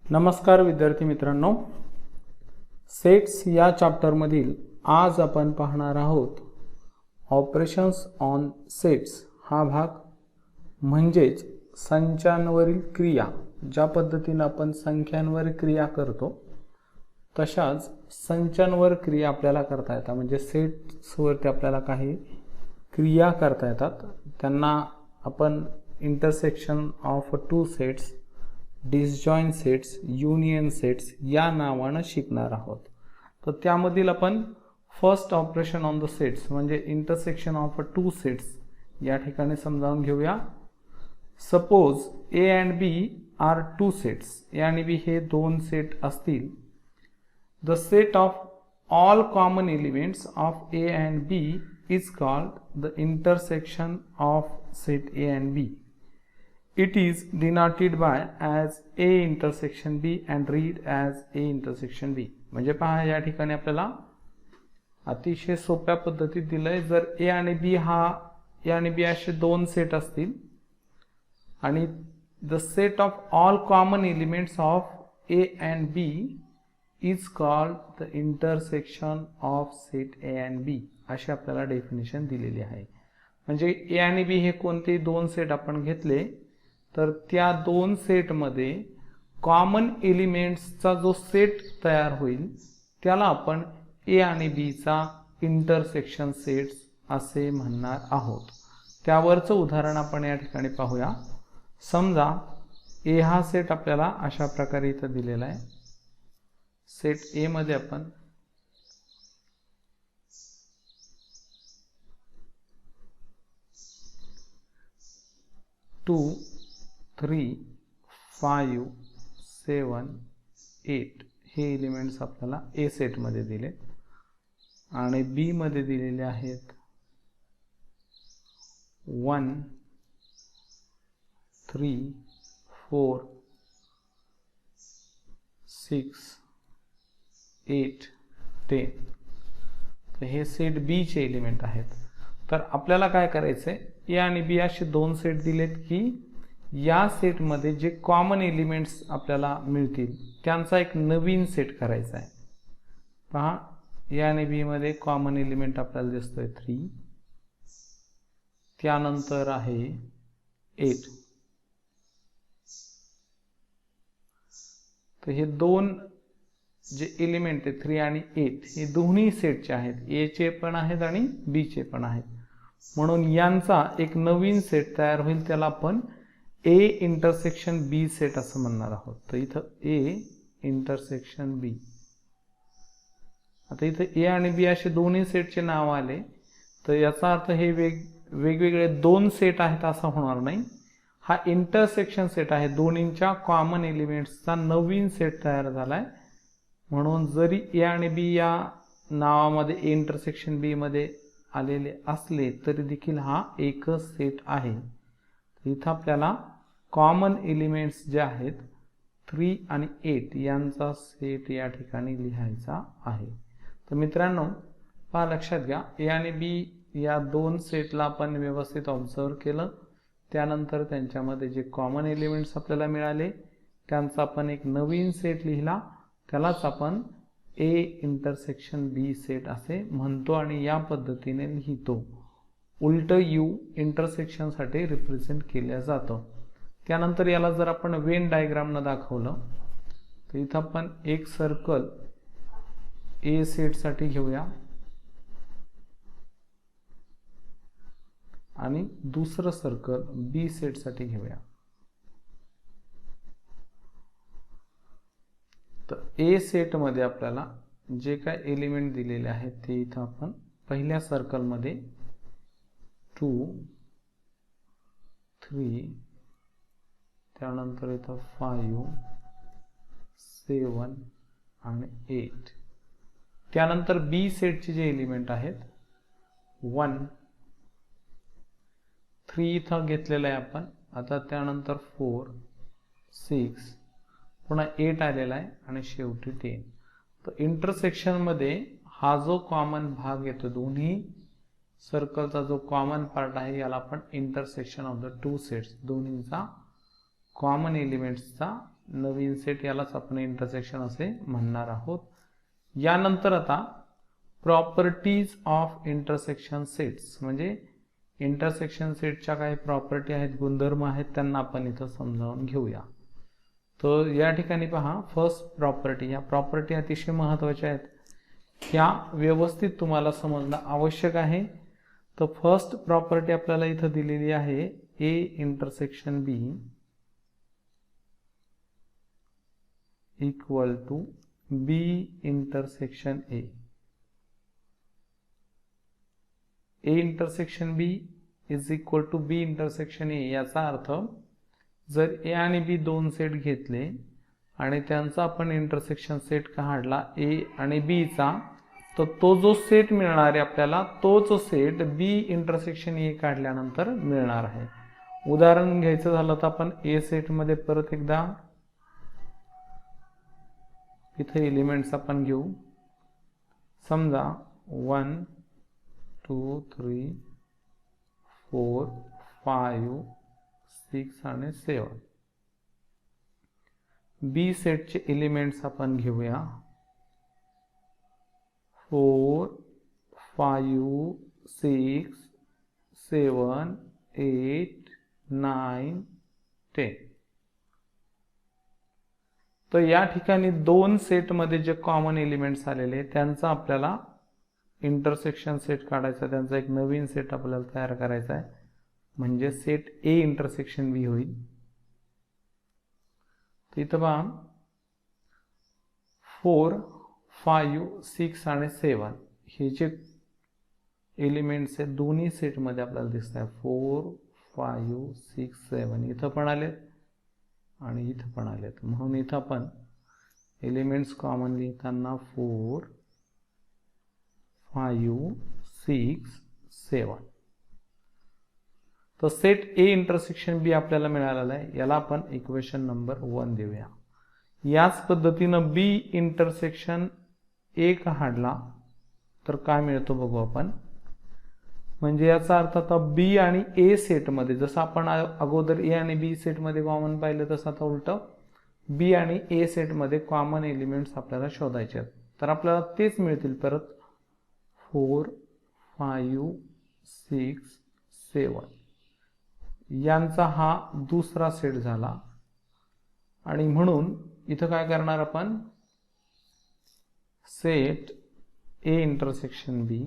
नमस्कार विद्यार्थी मित्रांनो, सेट्स या चॅप्टरमधील आज आपण पाहणार आहोत ऑपरेशन्स ऑन सेट्स हा भाग, म्हणजेच संचांवरील क्रिया. ज्या पद्धतीने आपण संख्यांवर क्रिया करतो तशाच संचांवर क्रिया आपल्याला करता येतात. म्हणजे सेट्सवरती आपल्याला काही क्रिया करता येतात. त्यांना आपण intersection of two sets, disjoint sets, union sets या नावाने शिकणार आहोत. तर त्यामधील आपण first operation on the sets म्हणजे इंटरसेक्शन ऑफ टू सेट्स या ठिकाणी समजावून घेऊया. Suppose A and B are two sets. A आणि बी हे दोन सेट असतील. The set of all common elements of A and B is called the intersection of set A and B. It is denoted by as A intersection B and read as A intersection B. म्हणजे पहा, या ठिकाणी आपल्याला अतिशय सोप्या पद्धतीत दिलंय. जर A आणि B असे दोन सेट असतील आणि the set of all common elements of A and B is called the intersection of set A and B अशी आपल्याला डेफिनेशन दिलेली आहे. म्हणजे A आणि B हे कोणते दोन सेट आपण घेतले तर त्या दोन सेटमध्ये कॉमन एलिमेंट्सचा जो सेट तयार होईल त्याला आपण ए आणि बी चा इंटरसेक्शन सेट्स असे म्हणणार आहोत. त्यावरचं उदाहरण आपण या ठिकाणी पाहूया. समजा ए हा सेट आपल्याला अशा प्रकारे इथं दिलेला आहे. सेट ए मध्ये आपण 2 3 5 7 8 हे एलिमेंट्स आपल्याला ए सेट मध्ये दिले आणि बी मध्ये दिलेले आहेत 1 3 4 6 8 10. तर हे सेट बी चे एलिमेंट आहेत. तर आपल्याला काय करायचंय, ए आणि बी असे दोन सेट दिलेत की या सेटमध्ये जे कॉमन एलिमेंट्स आपल्याला मिळतील त्यांचा एक नवीन सेट करायचा आहे. पहा, ए आणि बी मध्ये कॉमन एलिमेंट आपल्याला दिसतोय 3, त्यानंतर आहे 8. तर हे दोन जे एलिमेंट आहे 3 आणि 8 हे दोन्ही सेटचे आहेत. ए चे पण आहेत आणि बी चे पण आहेत. म्हणून यांचा एक नवीन सेट तयार होईल, त्याला आपण ए इंटरसेक्शन बी सेट असं म्हणणार आहोत. तर इथं ए इंटरसेक्शन बी. आता इथं ए आणि बी असे दोन्ही सेटचे नाव आले तर याचा अर्थ हे वेगवेगळे दोन सेट आहेत असं होणार नाही. हा इंटरसेक्शन सेट आहे. दोन्हींच्या कॉमन एलिमेंट्सचा नवीन सेट तयार झालाय. म्हणून जरी ए आणि बी या नावामध्ये ए इंटरसेक्शन बी मध्ये आलेले असले तरी देखील हा एकच सेट आहे. इथं आपल्याला कॉमन एलिमेंट्स जे आहेत 3 आणि 8 यांचा सेट या ठिकाणी लिहायचा आहे. तर मित्रांनो पहा, लक्षात घ्या, ए आणि बी या दोन सेटला आपण व्यवस्थित ऑब्झर्व केलं. त्यानंतर त्यांच्यामध्ये जे कॉमन एलिमेंट्स आपल्याला मिळाले त्यांचा आपण एक नवीन सेट लिहिला, त्यालाच आपण ए इंटरसेक्शन बी सेट असे म्हणतो आणि या पद्धतीने लिहितो. उलट यू इंटरसेक्शन साठी रिप्रेझेंट केलं जातं. त्यानंतर याला जर आपण वेन डायग्राम न दाखवलं तर इथं आपण एक सर्कल ए सेट साठी घेऊया आणि दुसरं सर्कल बी सेट साठी घेऊया. तर ए सेट मध्ये आपल्याला जे काय एलिमेंट दिलेले आहेत ते इथं आपण पहिल्या सर्कल मध्ये 2 3 त्यानंतर इथं 5 7 आणि 8. त्यानंतर बी सेटचे जे एलिमेंट आहेत 1 3 इथं घेतलेलं आहे आपण. आता त्यानंतर 4 6 पुन्हा 8 आलेला आहे आणि शेवटी 10. तर इंटरसेक्शन मध्ये हा जो कॉमन भाग येतो, दोन्ही सर्कलचा जो कॉमन पार्ट आहे याला आपण intersection of the two sets, दोन्हींचा कॉमन एलिमेंट्सचा नवीन सेट, यालाच आपण इंटरसेक्शन असे म्हणणार आहोत. यानंतर आता प्रॉपर्टीज ऑफ इंटरसेक्शन सेट्स, म्हणजे इंटरसेक्शन सेटच्या काही प्रॉपर्टी आहेत, गुणधर्म आहेत, त्यांना आपण इथं समजावून घेऊया. तर या ठिकाणी पहा, फर्स्ट प्रॉपर्टी, या प्रॉपर्टी अतिशय महत्त्वाच्या आहेत, ह्या व्यवस्थित तुम्हाला समजणं आवश्यक आहे. तर फर्स्ट प्रॉपर्टी आपल्याला इथं दिलेली आहे, A intersection B equal to B intersection A. A intersection B is equal to B intersection A. याचा अर्थ जर ए आणि बी दोन सेट घेतले आणि त्यांचा आपण इंटरसेक्शन सेट काढला ए आणि बी चा, तर तो जो सेट मिळणार आहे आपल्याला, तोच सेट बी इंटरसेक्शन ए काढल्यानंतर मिळणार आहे. उदाहरण घ्यायचं झालं तर आपण ए सेट मध्ये परत एकदा इथे एलिमेंट्स आपण घेऊ. समजा 1 2 3 4 5 6 आणि 7. बी सेटचे एलिमेंट्स आपण घेऊया 4 5 6 7 8 9 10. तर या ठिकाणी दोन सेटमध्ये जे कॉमन एलिमेंट्स आलेले त्यांचा आपल्याला इंटरसेक्शन सेट काढायचा, त्यांचा एक नवीन सेट आपल्याला तयार करायचा आहे, म्हणजे सेट ए इंटरसेक्शन बी होईल. तर इथं पहा 4 5 6 आणि 7 हे जे एलिमेंट्स आहेत दोन्ही सेटमध्ये आपल्याला दिसत आहे. 4 5 6 7 इथं पण आलेत आणि इथं पण आलेत, म्हणून इथं आपण एलिमेंट्स कॉमन लिहिताना 4 5 6 7. तर सेट ए इंटरसेक्शन बी आपल्याला मिळालेला आहे, याला आपण इक्वेशन नंबर 1 देऊया. याच पद्धतीनं बी इंटरसेक्शन ए काढला तर काय मिळतो बघू आपण. म्हणजे याचा अर्थ आता बी आणि ए सेटमध्ये, जसं आपण अगोदर ए आणि बी सेटमध्ये कॉमन पाहिलं, तसं आता उलट बी आणि ए सेटमध्ये कॉमन एलिमेंट्स आपल्याला शोधायचे आहेत. तर आपल्याला तेच मिळतील परत 4 5 6 7. यांचा हा दुसरा सेट झाला आणि म्हणून इथं काय करणार आपण, set A intersection B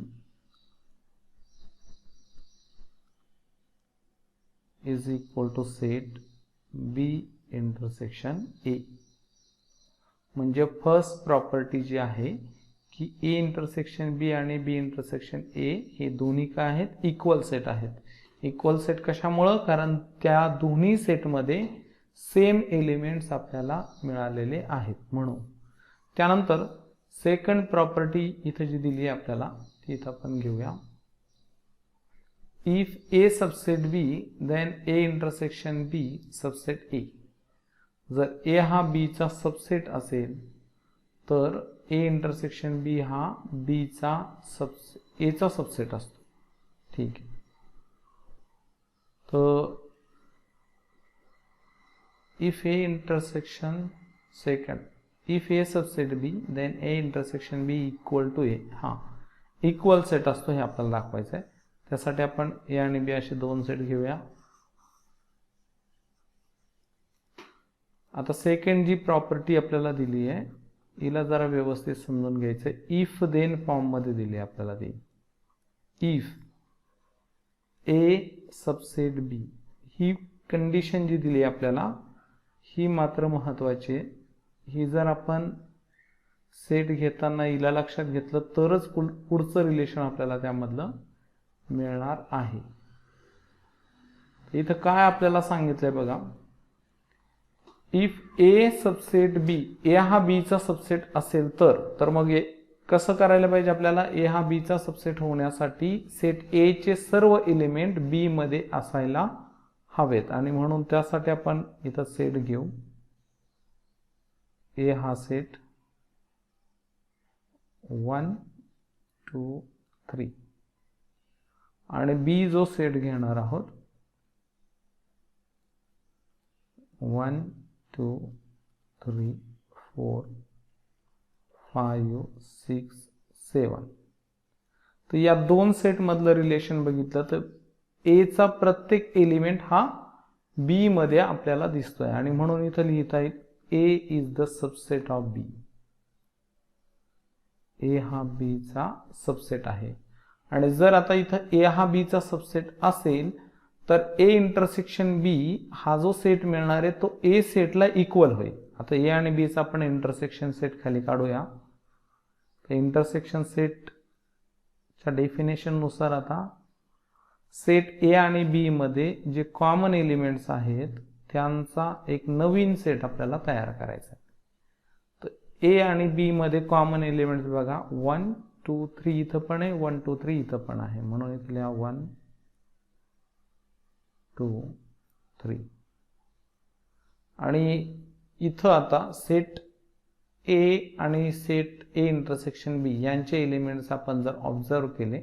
is equal to set B intersection A. म्हणजे फर्स्ट प्रॉपर्टी जी आहे की ए इंटरसेक्शन बी आणि बी इंटरसेक्शन ए हे दोन्ही काय आहेत, इक्वल सेट आहेत. इक्वल सेट कशामुळं, कारण त्या दोन्ही सेटमध्ये सेम एलिमेंट्स आपल्याला मिळालेले आहेत म्हणून. त्यानंतर सेकंड प्रॉपर्टी इथे जी दिली आहे आपल्याला ती इथं आपण घेऊया. If A subset B then A intersection B subset A. जर ए हा बी चा सबसेट असेल तर ए इंटरसेक्शन बी हा बी चा ए चा सबसेट असतो. ठीक आहे. तर if A intersection second, if A subset B then A intersection B equal to A. हां, इक्वल सेट असतो हे आपल्याला दाखवायचं आहे. त्यासाठी आपण ए आणि बी असे दोन सेट घेऊया. आता सेकंड जी प्रॉपर्टी आपल्याला दिली आहे हिला जरा व्यवस्थित समजून घ्यायचं आहे. इफ देन फॉर्म मध्ये दिली आपल्याला ती. इफ ए सबसेट बी ही कंडिशन जी दिली आपल्याला ही मात्र महत्वाची आहे. ही जर आपण सेट घेताना हिला लक्षात घेतलं तरच पुढचं रिलेशन आपल्याला त्यामधलं मिळणार आहे. इथं काय आपल्याला सांगितलंय बघा, इफ ए सबसेट बी, ए हा बी चा सबसेट असेल तर मग कसं करायला पाहिजे आपल्याला, ए हा बी चा सबसेट होण्यासाठी सेट ए चे सर्व एलिमेंट बी मध्ये असायला हवेत आणि म्हणून त्यासाठी आपण इथं सेट घेऊ. ए हा सेट 1 2 3 आणि बी जो सेट घेणार आहोत 1 2 3 4 5 6 7. तर या दोन सेट मधलं रिलेशन बघितलं तर ए चा प्रत्येक एलिमेंट हा बी मध्ये आपल्याला दिसतोय आणि म्हणून इथं लिहिता येईल ए इज द सबसेट ऑफ बी. ए हा बी चा सबसेट आहे. आणि जर आता इथं ए हा बी चा सबसेट असेल तर ए इंटरसेक्शन बी हा जो सेट मिळणार आहे तो ए सेटला इक्वल होईल. आता ए आणि बी चा आपण इंटरसेक्शन सेट खाली काढूया. इंटरसेक्शन सेटच्या डेफिनेशन नुसार आता सेट ए आणि बी मध्ये जे कॉमन एलिमेंट्स आहेत त्यांचा एक नवीन सेट आपल्याला तयार करायचा आहे. तर ए आणि बी मध्ये कॉमन एलिमेंट्स बघा 1 2 3 इथं पण आहे, 1 2 3 इथं पण आहे, म्हणून इथे लिहा 1 2 3. आणि इथं आता सेट ए आणि सेट ए इंटरसेक्शन बी यांचे एलिमेंट्स आपण जर ऑब्झर्व केले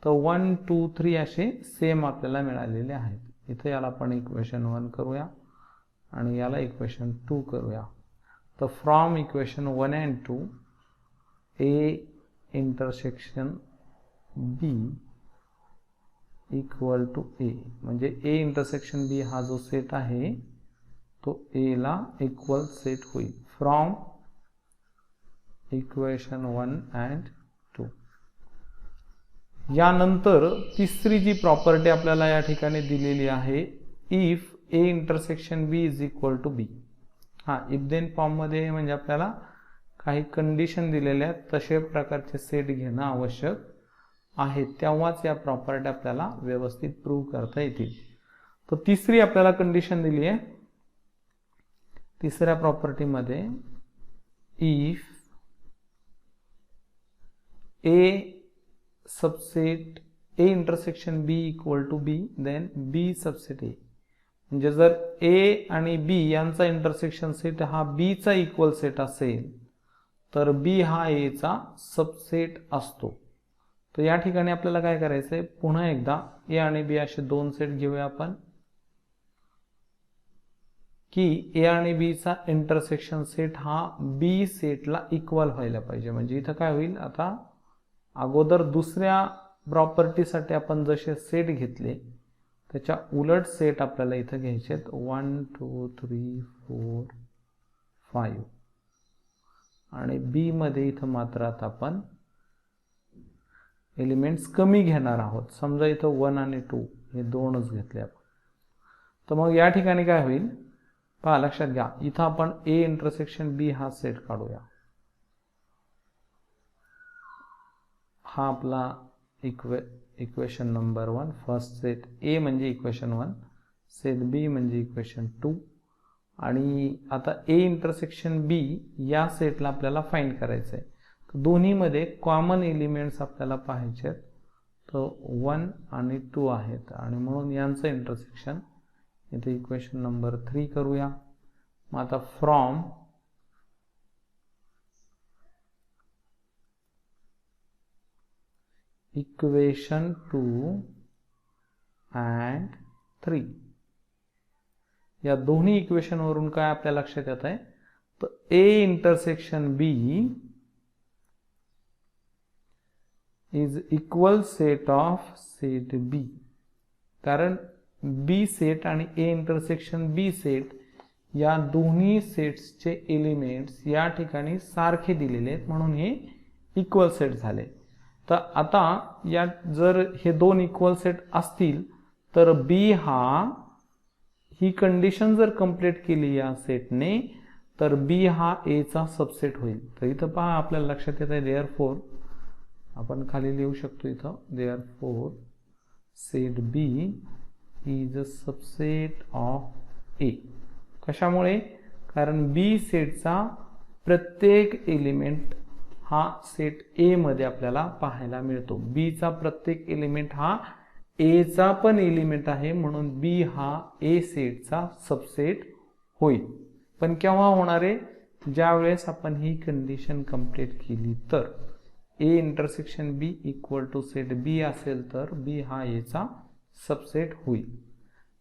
तर 1 2 3 असे सेम आपल्याला मिळालेले आहेत. इथे याला आपण इक्वेशन 1 करूया आणि याला इक्वेशन 2 करूया. तर from equation 1 and 2 A intersection B equal to A, म्हणजे ए इंटरसेक्शन बी हा जो सेट आहे तो ए ला इक्वल सेट होईल फ्रॉम इक्वेशन 1 अँड 2. यानंतर तिसरी जी प्रॉपर्टी आपल्याला या ठिकाणी दिलेली आहे if A intersection B is equal to B. If then form मध्ये म्हणजे आपल्याला काही कंडिशन दिलेल्या आहेत तसे प्रकारचे सेट घेणं आवश्यक आहे, तेव्हाच या प्रॉपर्टी आपल्याला व्यवस्थित प्रूव्ह करता येतील. तर तिसरी आपल्याला कंडिशन दिली आहे. तिसऱ्या प्रॉपर्टी मध्ये if A subset A intersection B equal to B then B subset A, म्हणजे जर ए आणि बी यांचा इंटरसेक्शन सेट हा बी चा इक्वल सेट असेल तर बी हा ए चा सबसेट असतो. तर या ठिकाणी आपल्याला काय करायचंय, पुन्हा एकदा ए आणि बी असे दोन सेट घेऊया आपण की ए आणि बी चा इंटरसेक्शन सेट हा बी सेटला इक्वल व्हायला पाहिजे. म्हणजे इथं काय होईल, आता अगोदर दुसऱ्या प्रॉपर्टीसाठी आपण जसे सेट घेतले त्याच्या उलट सेट आपल्याला इथं घ्यायचे आहेत 1 2 3 4 5 आणि बी मध्ये इथं मात्र आता आपण एलिमेंट्स कमी घेणार आहोत. समजा इथं 1 आणि 2 हे दोनच घेतले आपण. तर मग या ठिकाणी काय होईल पहा, लक्षात घ्या, इथं आपण ए इंटरसेक्शन बी हा सेट काढूया. हा आपला इक्वेशन नंबर 1 फर्स्ट सेट ए म्हणजे इक्वेशन 1, सेट बी म्हणजे इक्वेशन 2 आणि आता ए इंटरसेक्शन बी या सेटला आपल्याला फाइंड करायचं आहे. तर दोन्हीमध्ये कॉमन एलिमेंट्स आपल्याला पाहायचे आहेत. तर 1 आणि 2 आहेत आणि म्हणून यांचं इंटरसेक्शन इथे इक्वेशन नंबर 3 करूया. मग आता फ्रॉम इक्वेशन 2 अँड 3 या दोन्ही इक्वेशन वरून काय आपल्या लक्षात येत आहे, तर A intersection B is equal set of set B. कारण बी सेट आणि ए इंटरसेक्शन बी सेट या दोन्ही सेट्सचे एलिमेंट्स या ठिकाणी सारखे दिलेले आहेत म्हणून हे इक्वल सेट झाले. तर आता या जर हे दोन इक्वल सेट असतील तर बी हा ही कंडिशन जर कंप्लीट केली या सेटने तर बी हा ए चा सबसेट होईल. तर इथं पहा आपल्याला लक्षात येत आहे देअरफॉर आपण खाली लिहू शकतो इथं therefore set B is a subset of A. कशामुळे, कारण बी सेटचा प्रत्येक एलिमेंट हा सेट ए मध्ये आपल्याला पाहायला मिळतो. बी चा प्रत्येक एलिमेंट हा ए चा पण एलिमेंट आहे म्हणून बी हा ए सेटचा सबसेट होईल. पण केव्हा होणार आहे, ज्या वेळेस आपण ही कंडिशन कंप्लीट केली तर A intersection B equal to set B असेल तर बी हा ए चा सबसेट होईल.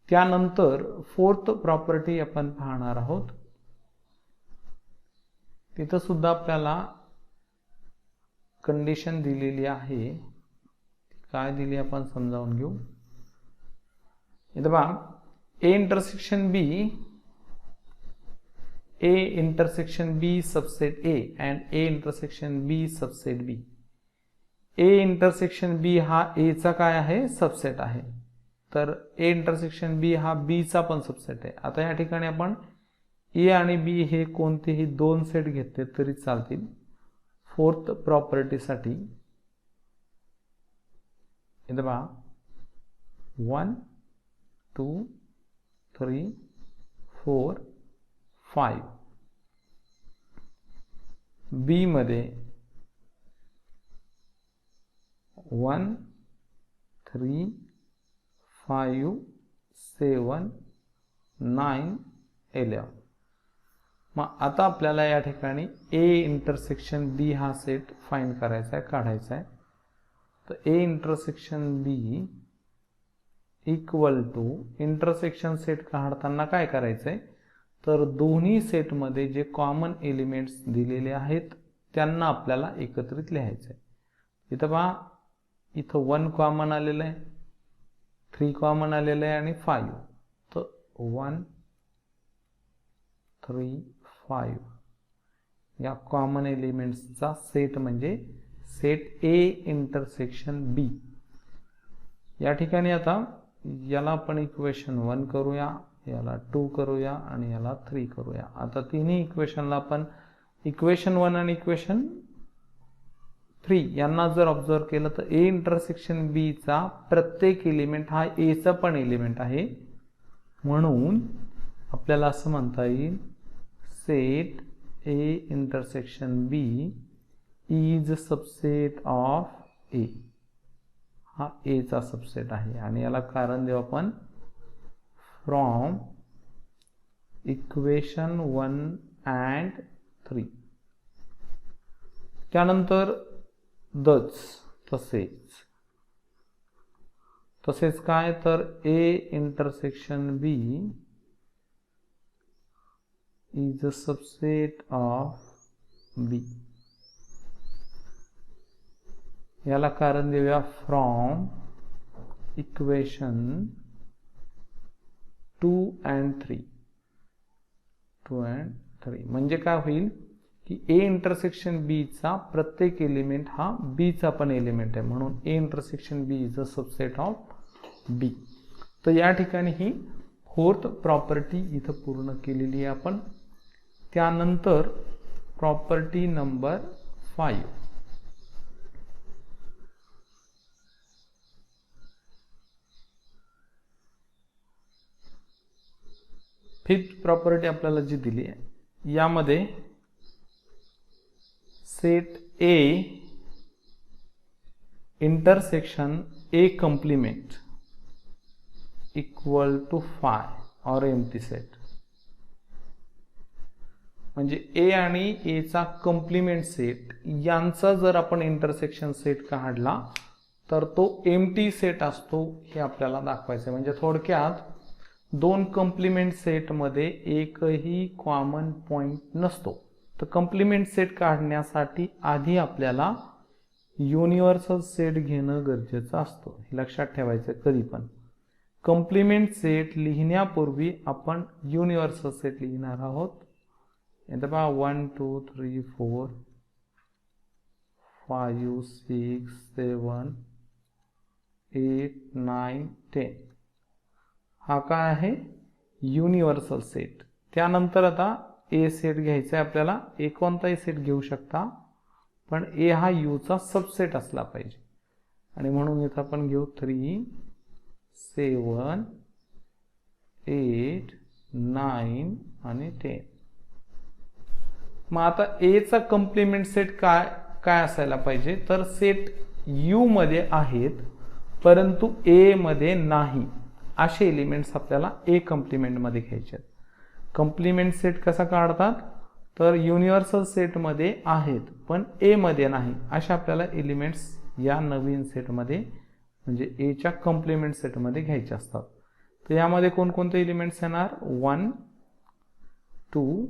त्यानंतर फोर्थ प्रॉपर्टी आपण पाहणार आहोत तिथं सुद्धा आपल्याला कंडिशन दिलेली आहे. काय दिली आपण समजावून घेऊ. इथं पहा A intersection B subset A and A intersection B subset B. A intersection B हा A चा काय आहे सबसेट आहे, तर A intersection B हा B चा पण सबसेट आहे. आता या ठिकाणी आपण A आणि B हे कोणतेही दोन सेट घेतले तरी चालतील. फोर्थ प्रॉपर्टी साठी इथं पहा 1 2 3 4 5. B मध्ये 1 3 5 7 9 11. मग आता आपल्याला या ठिकाणी A इंटरसेक्शन B हा सेट फाइंड करायचा आहे, काढायचा आहे. तर A intersection B equal to intersection set काढताना काय करायचंय, तर दोन्ही सेटमध्ये जे कॉमन एलिमेंट्स दिलेले आहेत त्यांना आपल्याला एकत्रित लिहायचं आहे. इथं पहा इथं 1 कॉमन आलेलं आहे, 3 कॉमन आलेलं आहे आणि 5. तर 1 3 5 या कॉमन एलिमेंट्सचा सेट म्हणजे सेट A इंटरसेक्शन B. या ठिकाणी आता याला आपण इक्वेशन 1 करूया, याला 2 करूया आणि याला 3 करूया. आता तिन्ही इक्वेशनला आपण इक्वेशन 1 आणि इक्वेशन 3 यांना जर ऑब्झर्व केलं तर A इंटरसेक्शन B चा प्रत्येक एलिमेंट हा A चा पण एलिमेंट आहे. म्हणून आपल्याला असं म्हणता येईल set A intersection B is subset of A. हा A चा सबसेट आहे आणि याला कारण देऊ आपण फ्रॉम इक्वेशन 1 अँड 3. त्यानंतर तसेच काय, तर A intersection B is a subset of B. याला कारण देऊया फ्रॉम इक्वेशन 2 and 3. म्हणजे काय होईल की A इंटरसेक्शन B चा प्रत्येक एलिमेंट हा B चा पण एलिमेंट आहे, म्हणून A intersection B is a subset of B. तर या ठिकाणी ही फोर्थ प्रॉपर्टी इथं पूर्ण केलेली आहे आपण. त्यानंतर प्रॉपर्टी नंबर 5. फिफ्थ प्रॉपर्टी आपल्याला जी दिली आहे यामध्ये set A intersection A complement equal to 5 और एम्प्टी सेट. म्हणजे A आणि A चा कॉम्प्लिमेंट सेट यांचा जर आपण इंटरसेक्शन सेट काढला तर तो एम्प्टी सेट असतो हे आपल्याला दाखवायचं. म्हणजे थोडक्यात दोन कॉम्प्लिमेंट सेट मध्ये एकही कॉमन पॉइंट नसतो. तर कॉम्प्लिमेंट सेट काढण्यासाठी आधी आपल्याला युनिव्हर्सल सेट घेणं गरजेचं असतं, हे लक्षात ठेवायचं. कधी पण कॉम्प्लिमेंट सेट लिहिण्यापूर्वी आपण युनिव्हर्सल सेट लिहिणार आहोत. इथं पहा 1 2 3 4 5 6 7 8 9 10. हा काय आहे युनिव्हर्सल सेट. त्यानंतर आता A सेट घ्यायचा आहे आपल्याला. A कोणताही सेट घेऊ शकता, पण A हा U चा सबसेट असला पाहिजे. आणि म्हणून इथं आपण घेऊ 3 7 8 9 आणि 10. मग आता A चा कॉम्प्लिमेंट सेट काय असायला पाहिजे, तर सेट U मध्ये आहेत परंतु A मध्ये नाही असे एलिमेंट्स आपल्याला A कॉम्प्लिमेंट मध्ये घ्यायचे आहेत. कॉम्प्लिमेंट सेट कसा काढतात, तर युनिव्हर्सल सेट मध्ये आहेत पण A मध्ये नाही अशा आपल्याला एलिमेंट्स या नवीन सेट मध्ये म्हणजे A च्या कॉम्प्लिमेंट सेट मध्ये घ्यायचे असतात. तर यामध्ये कोणकोणते एलिमेंट्स येणार 1 2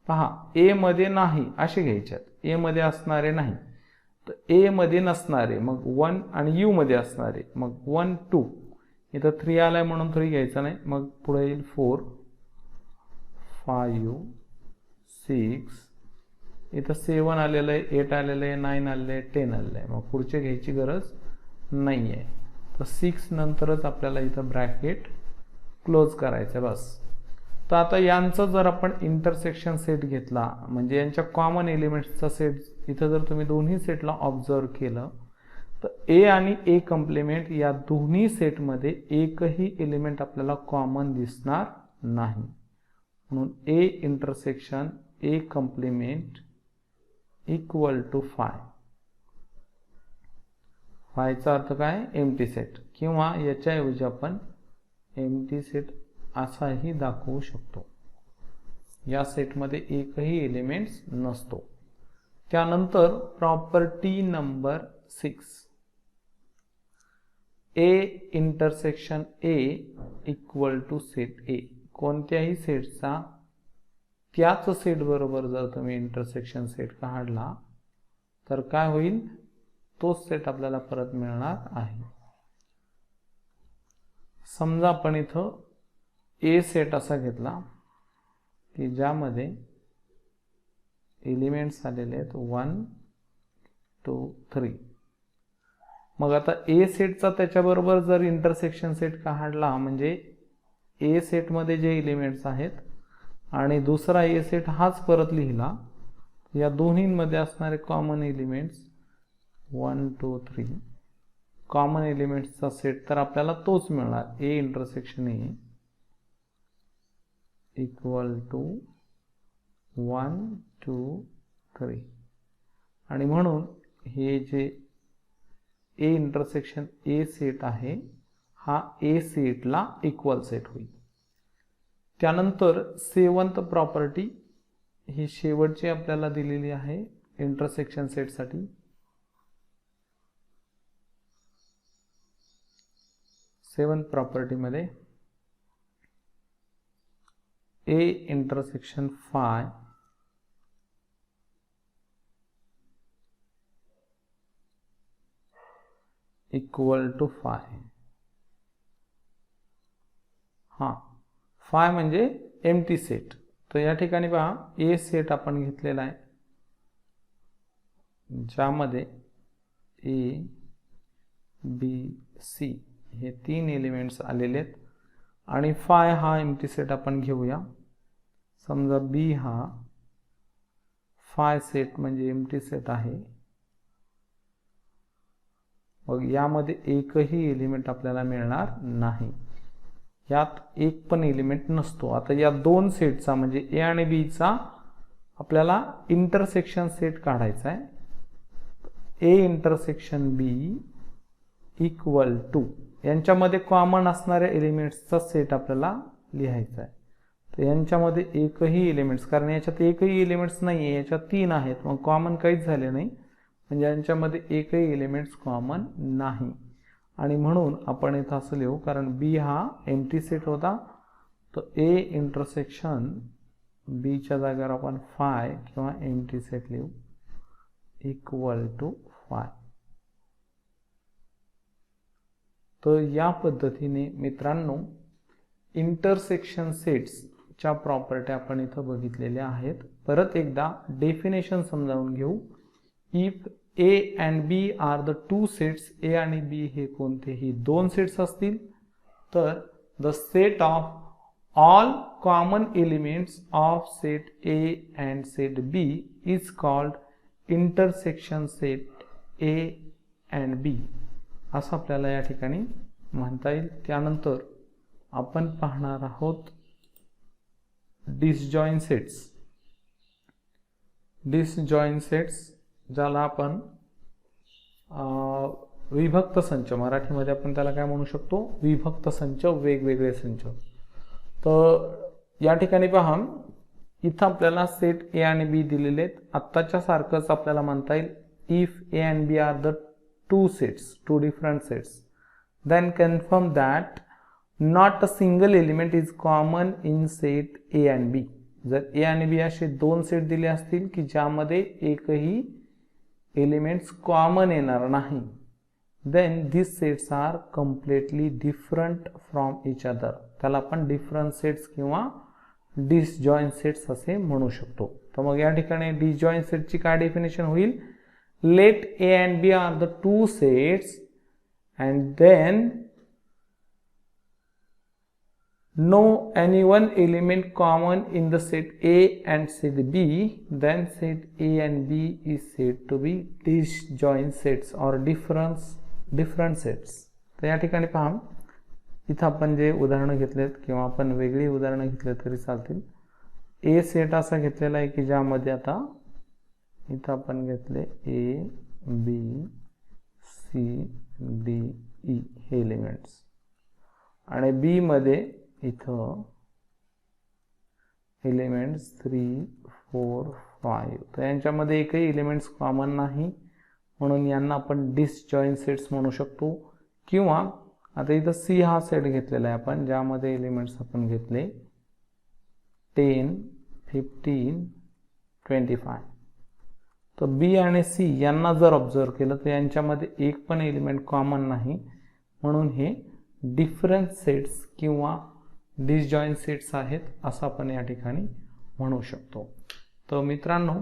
पहा ए मध्ये नाही असे घ्यायच्यात, ए मध्ये असणारे नाही, तर ए मध्ये नसणारे मग 1 आणि यू मध्ये असणारे मग 1 2, इथं 3 आलाय म्हणून 3 घ्यायचा नाही, मग पुढे येईल 4 5 6, इथं 7 आलेलं आहे, 8 आलेलं आहे, 9 आलेलं आहे, 10 आलेलं आहे, मग पुढचे घ्यायची गरज नाही आहे. तर 6 नंतरच आपल्याला इथं ब्रॅकेट क्लोज करायचं बस. तर आता यांचं जर आपण इंटरसेक्शन सेट घेतला म्हणजे यांच्या कॉमन एलिमेंट्सचा सेट, इथं जर तुम्ही दोन्ही सेटला ऑब्झर्व केलं तर ए आणि ए कॉम्प्लिमेंट या दोन्ही सेटमध्ये एकही एलिमेंट आपल्याला कॉमन दिसणार नाही. म्हणून A intersection A complement equal to 5. 5 चा अर्थ काय? एम्प्टी सेट, किंवा याच्याऐवजी आपण एम्प्टी सेट असाही दाखवू शकतो. या सेटमध्ये एकही एलिमेंट्स नसतो. त्यानंतर property number 6, A intersection A equal to set A. कोणत्याही सेटचा त्याच सेट बरोबर जर तुम्ही इंटरसेक्शन सेट काढला तर काय होईल? तोच सेट आपल्याला परत मिळणार आहे. समजा आपण इथं ए सेट असा घेतला की ज्यामध्ये एलिमेंट्स आलेले आहेत 1 2 3. मग आता ए सेटचा त्याच्याबरोबर जर इंटरसेक्शन सेट काढला म्हणजे ए सेटमध्ये जे एलिमेंट्स आहेत आणि दुसरा ए सेट हाच परत लिहिला, या दोन्हींमध्ये असणारे कॉमन एलिमेंट्स 1 2 3, कॉमन एलिमेंट्सचा सेट तर आपल्याला तोच मिळणार, A intersection A equal to 1 2 3. आणि म्हणून हे जे ए इंटरसेक्शन ए सेट आहे हा ए सेटला इक्वल सेट होईल. त्यानंतर 7th प्रॉपर्टी ही शेवटची आपल्याला दिलेली आहे इंटरसेक्शन सेटसाठी. सेवन्थ प्रॉपर्टीमध्ये A intersection phi equal to 5. हां, 5 म्हणजे एम्प्टी सेट. तर या ठिकाणी पहा ए सेट आपण घेतलेला आहे ज्यामध्ये ए बी सी हे 3 एलिमेंट्स आलेले आहेत आणि 5 हा एम्प्टी सेट आपण घेऊया. समजा बी हा 5 सेट म्हणजे एम्प्टी सेट आहे. मग यामध्ये एकही एलिमेंट आपल्याला मिळणार नाही, यात एक पण एलिमेंट नसतो. आता या दोन सेटचा म्हणजे ए आणि बी चा आपल्याला इंटरसेक्शन सेट काढायचा आहे. A intersection B equal to यांच्यामध्ये कॉमन असणाऱ्या एलिमेंट्सचा सेट आपल्याला लिहायचा आहे. तर यांच्यामध्ये एकही एलिमेंट्स, कारण याच्यात एकही एलिमेंट्स नाही आहे, याच्यात 3 आहेत, मग कॉमन काहीच झाले नाही, म्हणजे यांच्यामध्ये एकही एलिमेंट्स कॉमन नाही. आणि म्हणून आपण इथं असं लिहू, कारण बी हा एम्प्टी सेट होता, तर ए इंटरसेक्शन बी च्या जागेवर आपण 5 किंवा एम्प्टी सेट लिहू इक्वल टू 5. तर या पद्धतीने मित्रांनो इंटरसेक्शन सेट्सच्या प्रॉपर्टी आपण इथं बघितलेल्या आहेत. परत एकदा डेफिनेशन समजावून घेऊ. If A and B are the two sets, A आणि B हे कोणतेही दोन सेट्स असतील तर the set of all common elements of set A and set B is called intersection set A and B असं आपल्याला या ठिकाणी म्हणता येईल. त्यानंतर आपण पाहणार आहोत डिसजॉइंट सेट्स. डिसजॉइंट सेट्स ज्याला आपण विभक्त संच, मराठीमध्ये आपण त्याला काय म्हणू शकतो? विभक्त संच, वेगवेगळे संच. तर या ठिकाणी पहा इथं आपल्याला सेट ए आणि बी दिलेले आहेत. आत्ताच्या सारखंच आपल्याला म्हणता येईल if A and B are the two sets, two different sets, then confirm that not a single element is common in set A and B. जर ए आणि बी असे दोन सेट दिले असतील की ज्यामध्ये एकही एलिमेंट्स कॉमन येणार नाही, then this sets are completely different from each other. त्याला आपण डिफरंट सेट्स किंवा डिसजॉईंट सेट्स असे म्हणू शकतो. तर मग या ठिकाणी डिसजॉईंट सेटची काय डेफिनेशन होईल? Let A and B are the two sets and then no any one element common in the set A and set B, then set A and B is said to be disjoint sets or different sets. तर या ठिकाणी पहा, इथं आपण जे उदाहरणं घेतलेत किंवा आपण वेगळी उदाहरणं घेतले तरी चालतील. ए सेट असा घेतलेला आहे की ज्यामध्ये आता इथं आपण घेतले A B C D E हे एलिमेंट्स, आणि बी मध्ये इथं एलिमेंट्स 3, 4, 5. तर यांच्यामध्ये एकही एलिमेंट्स कॉमन नाही, म्हणून यांना आपण डिसजॉईंट सेट्स म्हणू शकतो. किंवा आता इथं सी हा सेट घेतलेला आहे आपण, ज्यामध्ये एलिमेंट्स आपण घेतले 10, 15, 25. तर बी आणि सी यांना जर ऑब्झर्व केलं तर यांच्यामध्ये एक पण एलिमेंट कॉमन नाही, म्हणून हे डिफरंट सेट्स किंवा डिसजॉईंट सेट्स आहेत असं आपण या ठिकाणी म्हणू शकतो. तर मित्रांनो,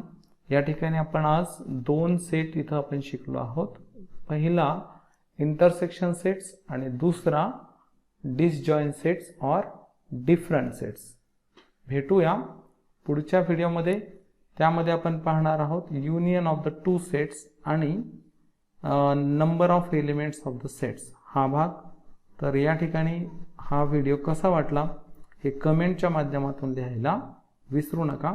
या ठिकाणी आपण आज दोन सेट इथं आपण शिकलो आहोत. पहिला इंटरसेक्शन सेट्स आणि दुसरा disjoint sets or different sets. भेटूया पुढच्या व्हिडिओमध्ये. त्यामध्ये आपण पाहणार आहोत union of the two sets आणि number of elements of the sets हा भाग. तर या ठिकाणी हा व्हिडिओ कसा वाटला हे कमेंटच्या माध्यमातून लिहायला विसरू नका.